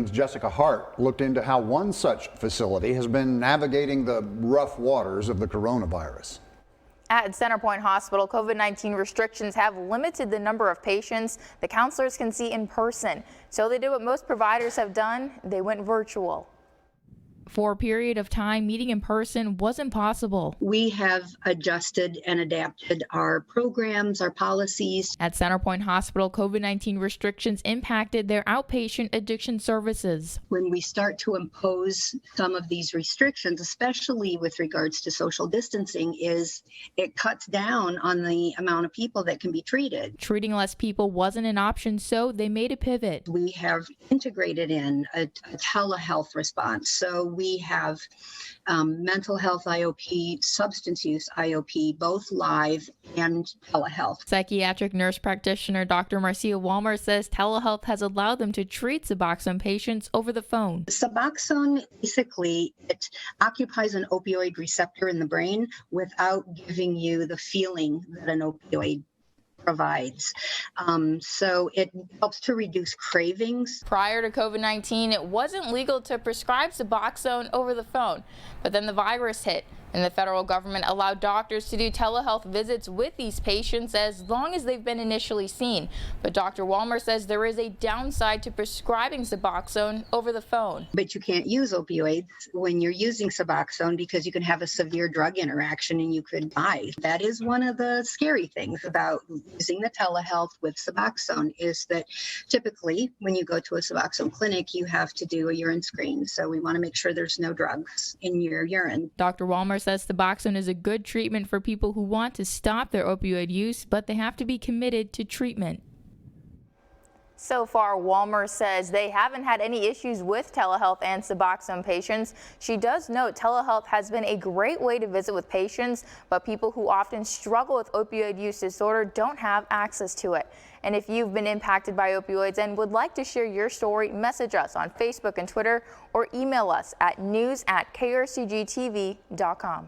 Jessica Hart looked into how one such facility has been navigating the rough waters of the coronavirus. At CenterPointe Hospital, COVID-19 restrictions have limited the number of patients the counselors can see in person. So they did what most providers have done. They went virtual. For a period of time, meeting in person wasn't possible. We have adjusted and adapted our programs, our policies. At CenterPointe Hospital, COVID-19 restrictions impacted their outpatient addiction services. When we start to impose some of these restrictions, especially with regards to social distancing, it cuts down on the amount of people that can be treated. Treating less people wasn't an option, so they made a pivot. We have integrated in a telehealth response. So we have mental health IOP, substance use IOP, both live and telehealth. Psychiatric nurse practitioner Dr. Marcia Walmer says telehealth has allowed them to treat Suboxone patients over the phone. Suboxone, basically, it occupies an opioid receptor in the brain without giving you the feeling that an opioid provides. So it helps to reduce cravings. Prior to COVID-19, it wasn't legal to prescribe Suboxone over the phone, but then the virus hit, and the federal government allowed doctors to do telehealth visits with these patients as long as they've been initially seen. But Dr. Walmer says there is a downside to prescribing Suboxone over the phone. But you can't use opioids when you're using Suboxone because you can have a severe drug interaction and you could die. That is one of the scary things about using the telehealth with Suboxone, is that typically when you go to a Suboxone clinic, you have to do a urine screen. So we want to make sure there's no drugs in your urine. Dr. Walmer says Suboxone is a good treatment for people who want to stop their opioid use, but they have to be committed to treatment. So far, Walmer says they haven't had any issues with telehealth and Suboxone patients. She does note telehealth has been a great way to visit with patients, but people who often struggle with opioid use disorder don't have access to it. And if you've been impacted by opioids and would like to share your story, message us on Facebook and Twitter or email us at news@krcgtv.com.